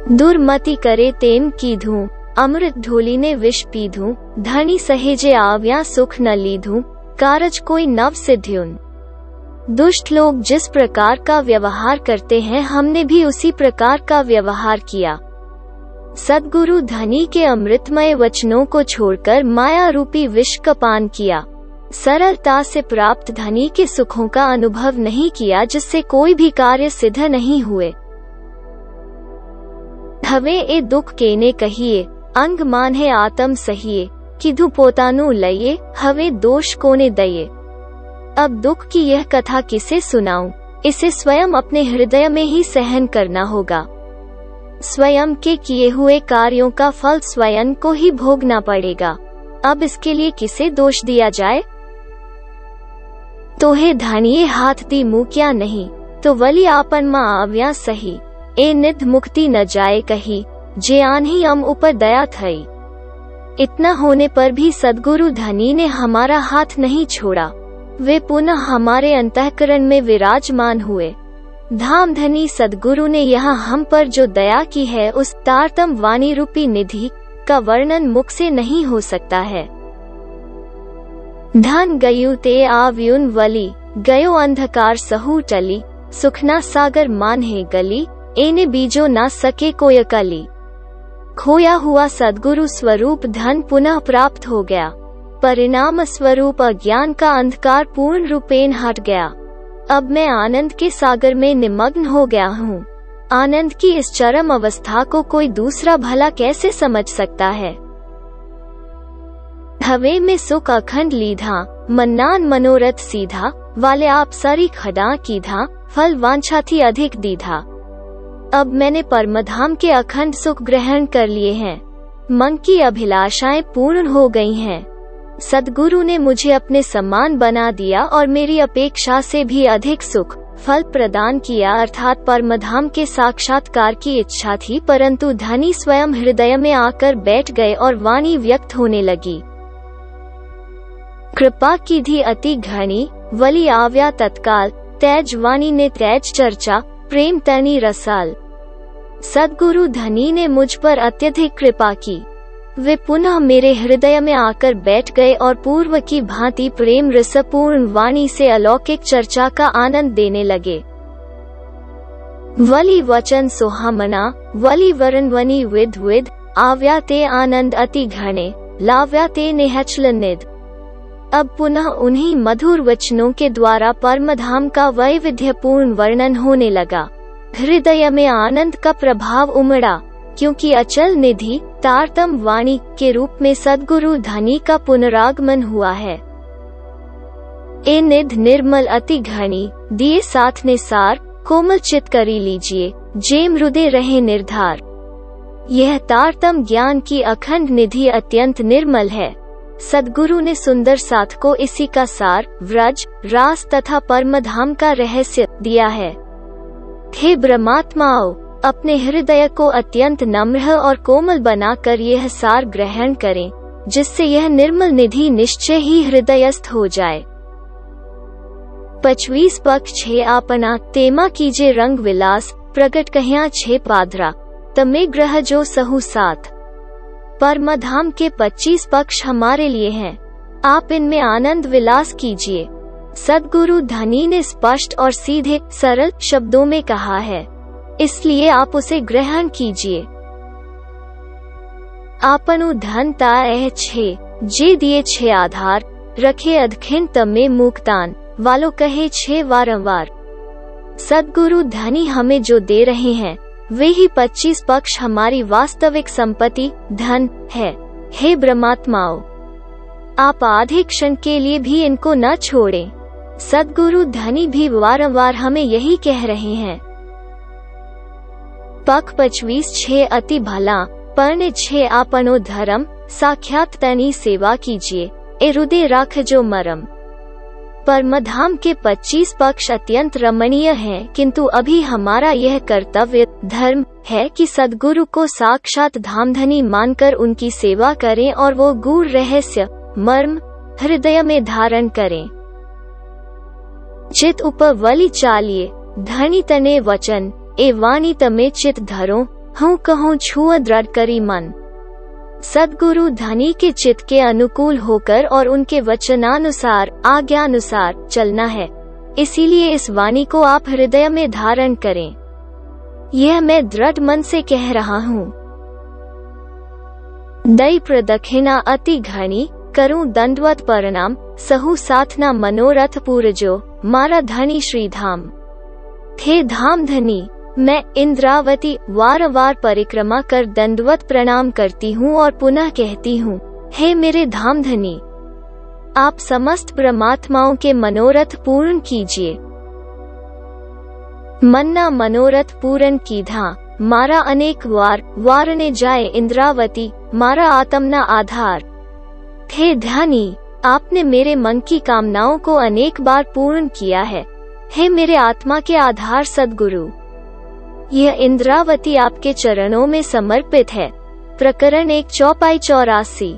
दुर्मति करे तेम कीधूं, अमृत ढोलीने विष पीधूं, धनी सहेजे आव्या सुख न लीधूं, कारज कोई नव सिद्ध्युन। दुष्ट लोग जिस प्रकार का व्यवहार करते हैं, हमने भी उसी प्रकार का व्यवहार किया। सद्गुरु धनी के अमृतमय वचनों को छोड़कर माया रूपी विष का पान किया। सरलता से प्राप्त धनी के सुखों का अनुभव नहीं किया, जिससे कोई भी कार्य सिद्ध नहीं हुए। हवे ए दुख केने कहिए, अंग मान्हे आत्म सहिए, किधु पोतानु लइए, हवे दोष कोने दये। अब दुख की यह कथा किसे सुनाऊं? इसे स्वयं अपने हृदय में ही सहन करना होगा। स्वयं के किए हुए कार्यों का फल स्वयं को ही भोगना पड़ेगा। अब इसके लिए किसे दोष दिया जाए? तोहे धानिये हाथ दी मुँह क्या नहीं, तो वली आपन माँ आव्या सही। ए निध मुक्ति न जाए कही, जे आन्ही हम ऊपर दया थई। इतना होने पर भी सद्गुरु धनी ने हमारा हाथ नहीं छोड़ा। वे पुनः हमारे अंतःकरण में विराजमान हुए। धाम धनी सद्गुरु ने यहाँ हम पर जो दया की है, उस तारतम वाणी रूपी निधि का वर्णन मुख से नहीं हो सकता है। धन गयु ते आव्युन वली, गयो अंधकार सहु टली, सुखना सागर मान्हे गली, एने बीजो ना सके कोय कली। खोया हुआ सद्गुरु स्वरूप धन पुनः प्राप्त हो गया। परिणाम स्वरूप अज्ञान का अंधकार पूर्ण रूपेण हट गया। अब मैं आनंद के सागर में निमग्न हो गया हूँ। आनंद की इस चरम अवस्था को कोई दूसरा भला कैसे समझ सकता है? हवे में सुख अखंड लीधा, मन्नान मनोरथ सीधा, वाले आप सारी खड़ा कीधा, फल वांछा थी अधिक दीधा। अब मैंने परमधाम के अखंड सुख ग्रहण कर लिए हैं। मन की अभिलाषाएं पूर्ण हो गई हैं। सद्गुरु ने मुझे अपने समान बना दिया और मेरी अपेक्षा से भी अधिक सुख फल प्रदान किया, अर्थात परमधाम के साक्षात्कार की इच्छा थी, परंतु धनी स्वयं हृदय में आकर बैठ गए और वाणी व्यक्त होने लगी। कृपा की धी अति घनी, वली आव्या तत्काल, तेज वाणी ने तेज चर्चा, प्रेम तनी रसाल। सद्गुरु धनी ने मुझ पर अत्यधिक कृपा की। वे पुनः मेरे हृदय में आकर बैठ गए और पूर्व की भांति प्रेम रसपूर्ण वाणी से अलौकिक चर्चा का आनंद देने लगे। वली वचन सुहामना, वली वरण वनी विद विद, आव्या ते आनंद अति घने, लाव्या ते नेहचल निध। अब पुनः उन्हीं मधुर वचनों के द्वारा परमधाम का वैविध्यपूर्ण वर्णन होने लगा। हृदय में आनंद का प्रभाव उमड़ा, क्योंकि अचल निधि तारतम वाणी के रूप में सद्गुरु धनी का पुनरागमन हुआ है। ए निध निर्मल अति घनी, दिए साथ ने सार, कोमल चित करी लीजिए, जेम हृदय रहे निर्धार। यह तारतम ज्ञान की अखंड निधि अत्यंत निर्मल है। सद्गुरु ने सुंदर साथ को इसी का सार, व्रज, रास तथा परमधाम का रहस्य दिया है। हे ब्रह्मात्माओं, अपने हृदय को अत्यंत नम्र और कोमल बनाकर यह सार ग्रहण करें, जिससे यह निर्मल निधि निश्चय ही हृदयस्थ हो जाए। 25 पक्ष 6 आपना, तेमा कीजे रंग विलास, प्रगट कहिया 6 पादरा, तमे ग्रह जो सहु साथ। परमधाम के 25 पक्ष हमारे लिए हैं। आप इनमें आनंद विलास कीजिए। सद्गुरु धनी ने स्पष्ट और सीधे सरल शब्दों में कहा है, इसलिए आप उसे ग्रहण कीजिए। आपनु धन ताए 6, जे दिए 6 आधार, रखे अधखिन तमे मुक्तान, वालो कहे 6 वारंवार। सद्गुरु धनी हमें जो दे रहे हैं, वे ही 25 पक्ष हमारी वास्तविक संपत्ति धन है। हे ब्रह्मात्माओं, आप आधे क्षण के लिए भी इनको न छोड़ें। सद्गुरु धनी भी वारंवार हमें यही कह रहे हैं। पक 25 6 अति भला, पर्ण 6 आपनो धर्म, साक्षात तनी सेवा कीजिए, ए हृदय राख जो मरम। परमधाम के 25 पक्ष अत्यंत रमणीय हैं, किंतु अभी हमारा यह कर्तव्य धर्म है कि सद्गुरु को साक्षात धामधनी मानकर उनकी सेवा करें और वो गूढ़ रहस्य मर्म हृदय में धारण करें। चित ऊपर वली चालिए, धनी तने वचन, ए वाणी तमे चित धरो, हूँ कहूँ छुआ दृढ़ करी मन। सद्गुरु धनी के चित्त के अनुकूल होकर और उनके वचनानुसार आज्ञानुसार चलना है, इसीलिए इस वाणी को आप हृदय में धारण करें। यह मैं दृढ़ मन से कह रहा हूँ। दई प्रदक्षिणा अति घनी, करूं दंडवत प्रणाम, सहु साथना मनोरथ पूरजो, मारा धनी श्री धाम। थे धाम धनी, मैं इंद्रावती वार वार परिक्रमा कर दंडवत प्रणाम करती हूँ और पुनः कहती हूँ, हे मेरे धाम धनी, आप समस्त परमात्माओं के मनोरथ पूर्ण कीजिए। मन्ना मनोरथ पूर्ण कीधा, मारा अनेक वार, वारने जाए इंद्रावती, मारा आत्मना आधार। थे धनी, आपने मेरे मन की कामनाओं को अनेक बार पूर्ण किया है, हे मेरे आत्मा के आधार सद्गुरु। यह इंद्रावती आपके चरणों में समर्पित है। प्रकरण 1 चौपाई 84।